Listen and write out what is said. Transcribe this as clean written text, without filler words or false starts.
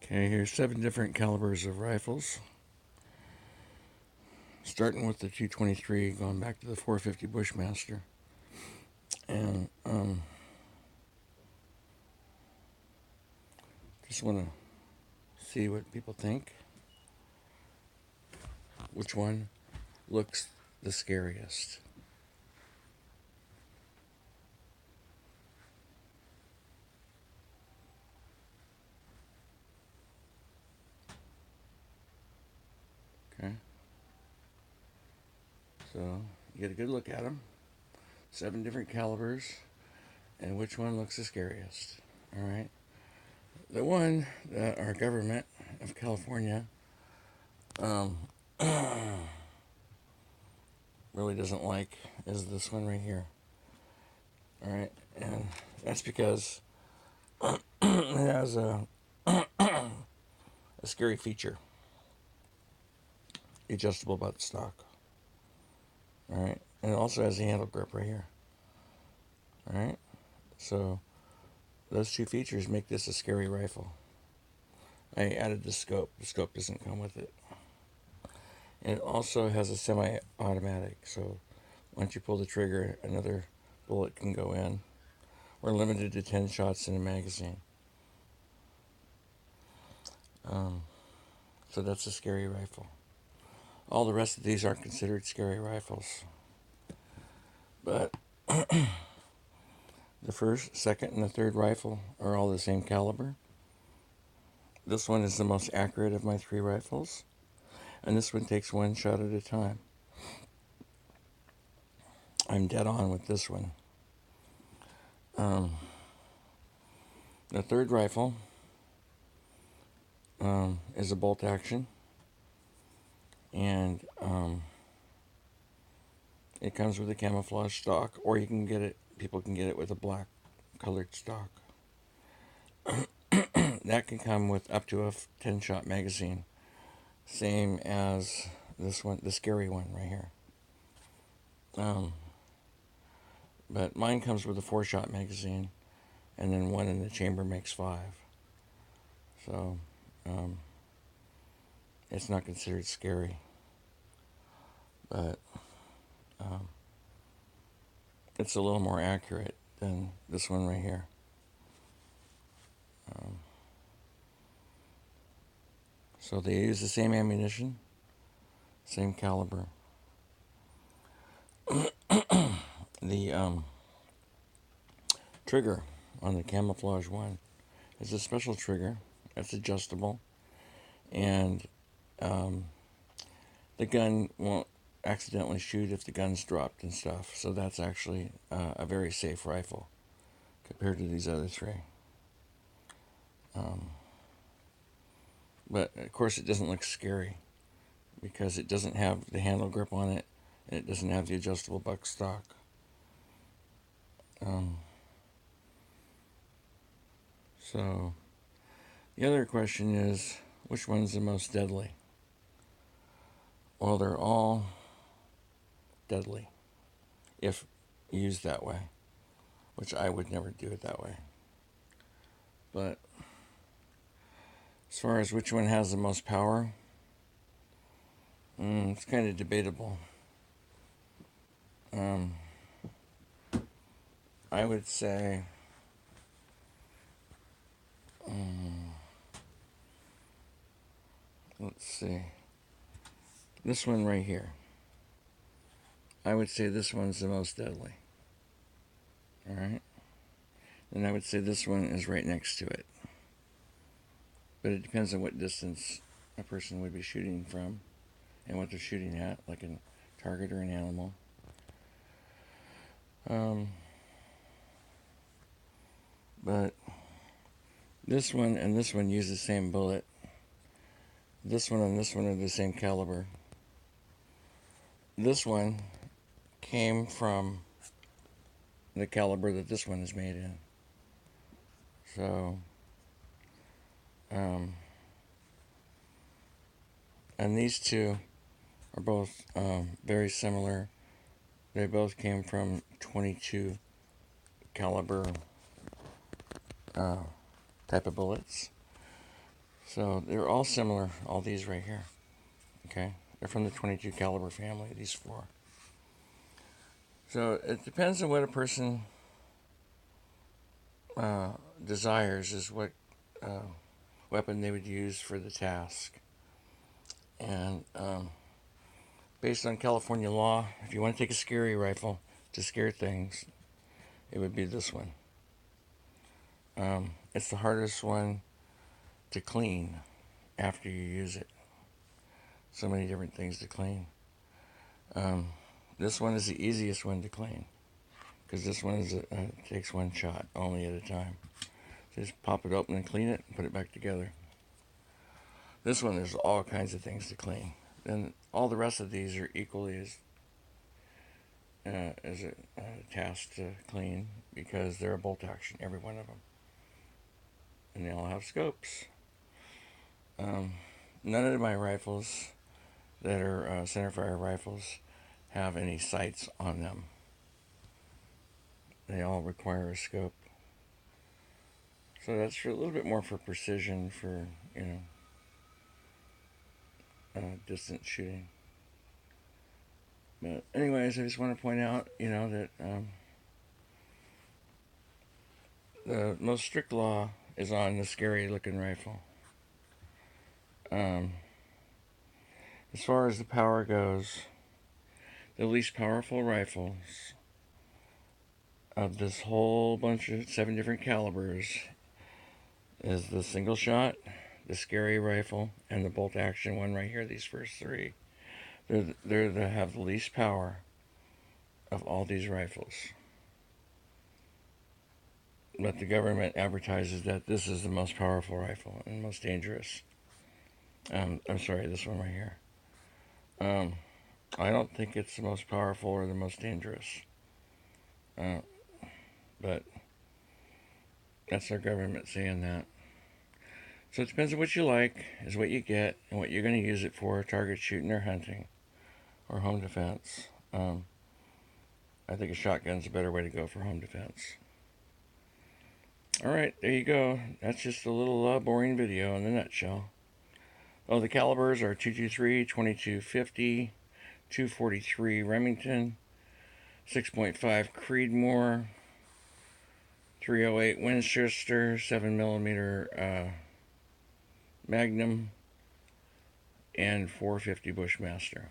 Okay, here's 7 different calibers of rifles. Starting with the 223, going back to the 450 Bushmaster. And just want to see what people think. Which one looks the scariest? Okay. So you get a good look at them. 7 different calibers. And which one looks the scariest? All right. The one that our government of California um, really doesn't like is this one right here. All right. And that's because it has a scary feature, adjustable butt stock. All right. And it also has a handle grip right here. All right. So those 2 features make this a scary rifle. I added the scope. The scope doesn't come with it. And it also has a semi-automatic, so once you pull the trigger, another bullet can go in. We're limited to 10 shots in a magazine. So that's a scary rifle. All the rest of these aren't considered scary rifles. But the first, second, and the third rifle are all the same caliber. This one is the most accurate of my 3 rifles. And this one takes 1 shot at a time. I'm dead on with this one. The third rifle is a bolt action. And it comes with a camouflage stock, or you can get it, people can get it with a black colored stock. That can come with up to a 10 shot magazine. Same as this one, the scary one right here. But mine comes with a 4 shot magazine, and then 1 in the chamber makes 5. So it's not considered scary. But it's a little more accurate than this one right here. So they use the same ammunition, same caliber. The trigger on the camouflage one is a special trigger that's adjustable, and the gun won't accidentally shoot if the gun's dropped and stuff. So that's actually a very safe rifle compared to these other 3. But of course, it doesn't look scary because it doesn't have the handle grip on it, and it doesn't have the adjustable butt stock. So the other question is, which one's the most deadly? Well, they're all deadly if used that way, which I would never do it that way. But as far as which one has the most power, it's kind of debatable. I would say let's see, this one right here. I would say this one's the most deadly. Alright? Then I would say this one is right next to it. But it depends on what distance a person would be shooting from and what they're shooting at, like a target or an animal. But this one and this one use the same bullet. This one and this one are the same caliber. This one came from the caliber that this one is made in. So, and these 2 are both very similar. They both came from 22 caliber type of bullets. So they're all similar, all these right here. Okay, they're from the 22 caliber family, these four. So it depends on what a person desires, is what uh, weapon they would use for the task. And based on California law, if you want to take a scary rifle to scare things, it would be this one. It's the hardest one to clean after you use it. So many different things to clean. This one is the easiest one to clean because this one takes one shot only at a time. So just pop it open and clean it and put it back together. This one, there's all kinds of things to clean. Then all the rest of these are equally as a task to clean because they're a bolt action, every one of them, and they all have scopes. None of my rifles that are centerfire rifles have any sights on them. They all require a scope. So that's for a little bit more for precision, for distance shooting. But anyways, I just want to point out, that the most strict law is on the scary looking rifle. As far as the power goes, the least powerful rifles of this whole bunch of 7 different calibers is the single shot, the scary rifle, and the bolt action one right here. These first 3, they're that have the least power of all these rifles. But the government advertises that this is the most powerful rifle and most dangerous. I'm sorry, this one right here. I don't think it's the most powerful or the most dangerous. But that's our government saying that. So it depends on what you like, is what you get, and what you're going to use it for: target shooting or hunting or home defense. I think a shotgun's a better way to go for home defense. Alright, there you go. That's just a little boring video in a nutshell. Oh, the calibers are 223, 2250, 243 Remington, 6.5 Creedmoor, 308 Winchester, 7mm Magnum, and 450 Bushmaster.